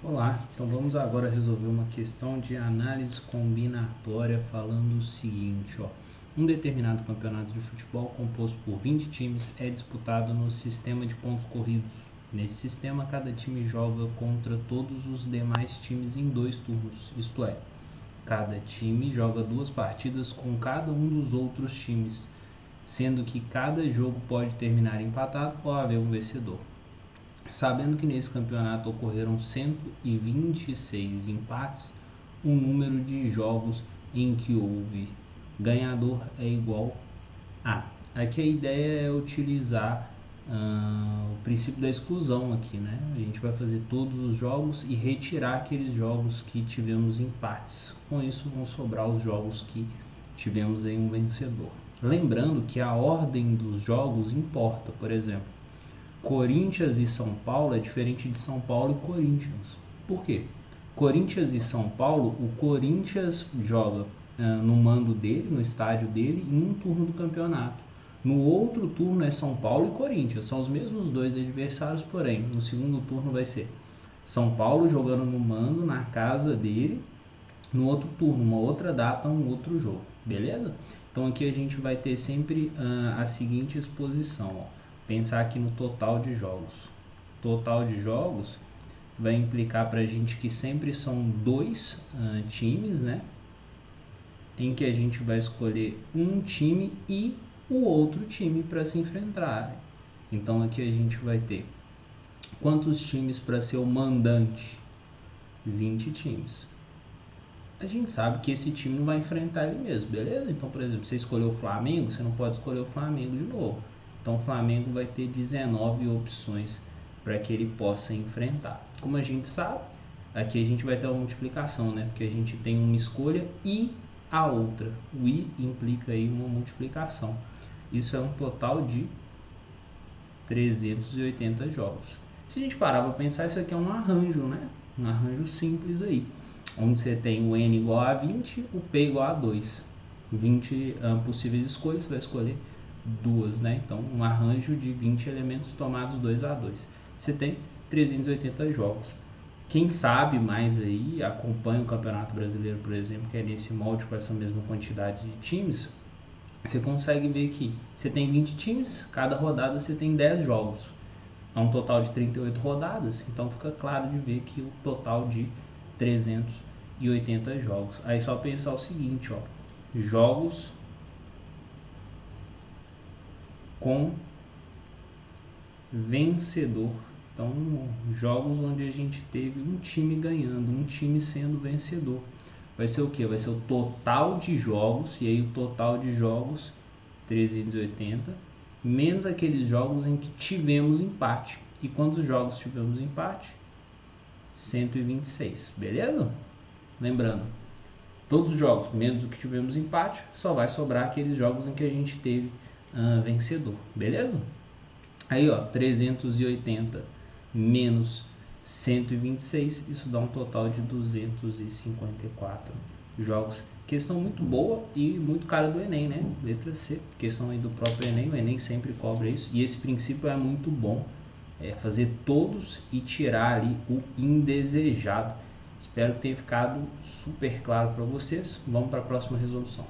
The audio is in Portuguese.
Olá, então vamos agora resolver uma questão de análise combinatória falando o seguinte, um determinado campeonato de futebol composto por 20 times é disputado no sistema de pontos corridos. Nesse sistema, cada time joga contra todos os demais times em 2 turnos, isto é, cada time joga 2 partidas com cada um dos outros times, sendo que cada jogo pode terminar empatado ou haver um vencedor. Sabendo que nesse campeonato ocorreram 126 empates, o número de jogos em que houve ganhador é igual a. Aqui a ideia é utilizar o princípio da exclusão aqui, né? A gente vai fazer todos os jogos e retirar aqueles jogos que tivemos empates. Com isso vão sobrar os jogos que tivemos em um vencedor. Lembrando que a ordem dos jogos importa, por exemplo, Corinthians e São Paulo é diferente de São Paulo e Corinthians. Por quê? Corinthians e São Paulo, o Corinthians joga no mando dele, no estádio dele, em um turno do campeonato. No outro turno é São Paulo e Corinthians, são os mesmos 2 adversários, porém, no segundo turno vai ser São Paulo jogando no mando, na casa dele, no outro turno, uma outra data, um outro jogo, beleza? Então aqui a gente vai ter sempre a seguinte exposição, pensar aqui no total de jogos. Total de jogos vai implicar para a gente que sempre são 2 times, né? Em que a gente vai escolher um time e o outro time para se enfrentar. Então aqui a gente vai ter quantos times para ser o mandante? 20 times. A gente sabe que esse time não vai enfrentar ele mesmo, beleza? Então, por exemplo, você escolheu o Flamengo, você não pode escolher o Flamengo de novo. Então o Flamengo vai ter 19 opções para que ele possa enfrentar. Como a gente sabe, aqui a gente vai ter uma multiplicação, né? Porque a gente tem uma escolha e a outra. O i implica aí uma multiplicação. Isso é um total de 380 jogos. Se a gente parar para pensar, isso aqui é um arranjo, né? Um arranjo simples aí, onde você tem o n igual a 20, o p igual a 2. 20 possíveis escolhas, você vai escolher 2, né? Então, um arranjo de 20 elementos tomados 2 a 2. Você tem 380 jogos. Quem sabe mais aí, acompanha o Campeonato Brasileiro, por exemplo, que é nesse molde com essa mesma quantidade de times, você consegue ver que você tem 20 times, cada rodada você tem 10 jogos. É um total de 38 rodadas, então fica claro de ver que o total de 380 jogos. Aí só pensar o seguinte, jogos com vencedor. Então, jogos onde a gente teve um time ganhando, um time sendo vencedor. Vai ser o que? Vai ser o total de jogos, e aí o total de jogos 380, menos aqueles jogos em que tivemos empate. E quantos jogos tivemos empate? 126, beleza? Lembrando, todos os jogos menos o que tivemos empate, só vai sobrar aqueles jogos em que a gente teve vencedor, beleza? Aí 380 menos 126, isso dá um total de 254 jogos. Questão muito boa e muito cara do Enem, né? Letra C, questão aí do próprio Enem, o Enem sempre cobra isso, e esse princípio é muito bom, fazer todos e tirar ali o indesejado. Espero que tenha ficado super claro para vocês. Vamos para a próxima resolução.